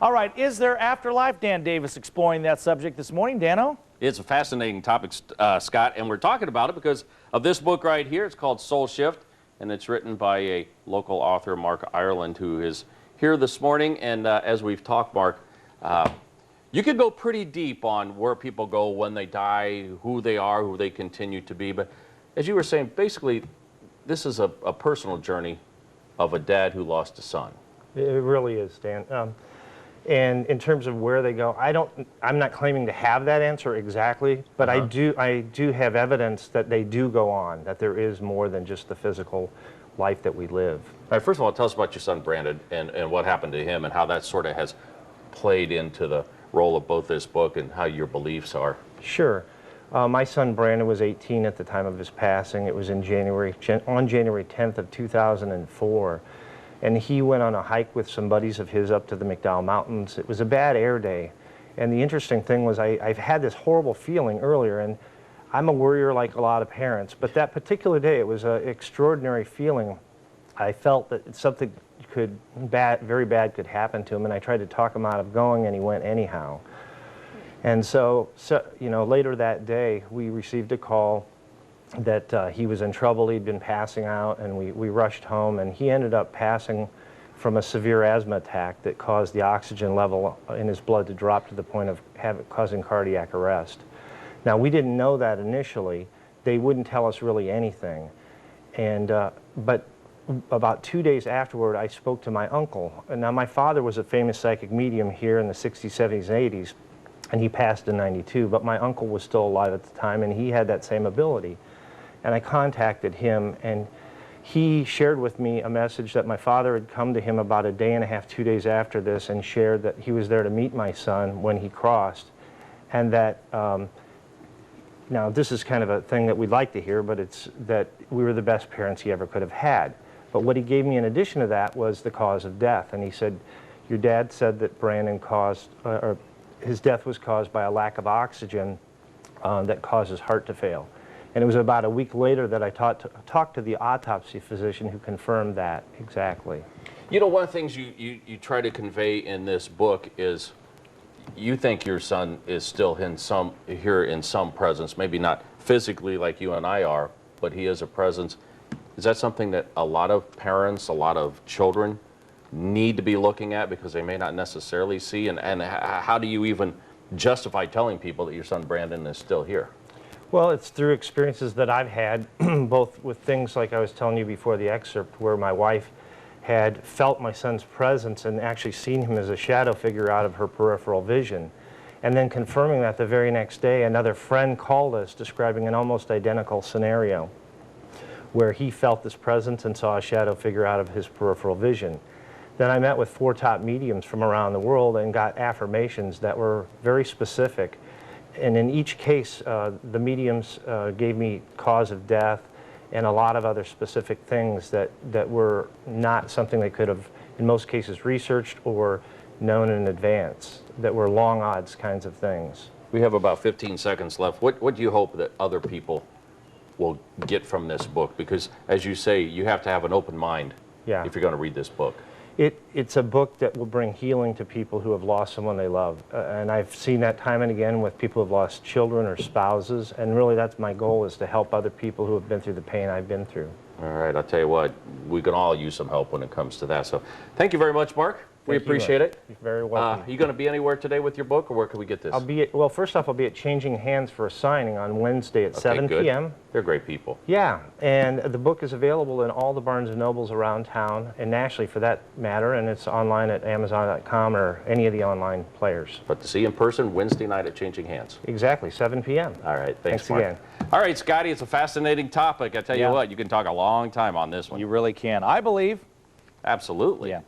All right, is there afterlife? Dan Davis exploring that subject this morning. Dano? It's a fascinating topic, Scott, and we're talking about it because of this book right here. It's called Soul Shift, and it's written by a local author, Mark Ireland, who is here this morning. And as we've talked, Mark, you could go pretty deep on where people go when they die, who they are, who they continue to be. But as you were saying, basically, this is a personal journey of a dad who lost a son. It really is, Dan. And in terms of where they go, I'm not claiming to have that answer exactly, but I do have evidence that they do go on, that there is more than just the physical life that we live. All right, first of all, tell us about your son, Brandon, and what happened to him and how that sort of has played into the role of both this book and how your beliefs are. Sure. My son, Brandon, was 18 at the time of his passing. It was in January 10th of 2004. And he went on a hike with some buddies of his up to the McDowell Mountains. It was a bad air day. And the interesting thing was I've had this horrible feeling earlier, and I'm a worrier like a lot of parents, but that particular day it was an extraordinary feeling. I felt that something very bad could happen to him, and I tried to talk him out of going, and he went anyhow. And so you know, later that day we received a call that he was in trouble. He'd been passing out, and we rushed home, and he ended up passing from a severe asthma attack that caused the oxygen level in his blood to drop to the point of causing cardiac arrest. Now, we didn't know that initially. They wouldn't tell us really anything. And but about 2 days afterward, I spoke to my uncle. And now, my father was a famous psychic medium here in the 60s, 70s, and 80s, and he passed in '92, but my uncle was still alive at the time, and he had that same ability. And I contacted him, and he shared with me a message that my father had come to him about a day and a half, 2 days after this, and shared that he was there to meet my son when he crossed, and that, now this is kind of a thing that we'd like to hear, but it's that we were the best parents he ever could have had. But what he gave me in addition to that was the cause of death, and he said, your dad said that Brandon or his death was caused by a lack of oxygen that caused his heart to fail. And it was about a week later that I talked to the autopsy physician who confirmed that exactly. You know, one of the things you try to convey in this book is you think your son is still here in some presence, maybe not physically like you and I are, but he is a presence. Is that something that a lot of parents, a lot of children need to be looking at because they may not necessarily see? And how do you even justify telling people that your son Brandon is still here? Well, it's through experiences that I've had, both with things like I was telling you before the excerpt, where my wife had felt my son's presence and actually seen him as a shadow figure out of her peripheral vision. And then confirming that the very next day, another friend called us describing an almost identical scenario where he felt this presence and saw a shadow figure out of his peripheral vision. Then I met with 4 top mediums from around the world and got affirmations that were very specific. And in each case, the mediums gave me cause of death and a lot of other specific things that were not something they could have, in most cases, researched or known in advance, that were long odds kinds of things. We have about 15 seconds left. What do you hope that other people will get from this book? Because, as you say, you have to have an open mind if you're going to read this book. It's a book that will bring healing to people who have lost someone they love. And I've seen that time and again with people who have lost children or spouses. And really that's my goal, is to help other people who have been through the pain I've been through. All right, I'll tell you what, we can all use some help when it comes to that. So thank you very much, Mark. We appreciate it. You're very welcome. Are you going to be anywhere today with your book, or where can we get this? Well, first off, I'll be at Changing Hands for a signing on Wednesday at 7 p.m. They're great people. Yeah, and the book is available in all the Barnes & Nobles around town, and nationally for that matter, and it's online at Amazon.com or any of the online players. But to see you in person, Wednesday night at Changing Hands. Exactly, 7 p.m. All right, thanks Mark. Again. All right, Scotty, it's a fascinating topic. I tell you what, you can talk a long time on this one. You really can. I believe. Absolutely. Yeah.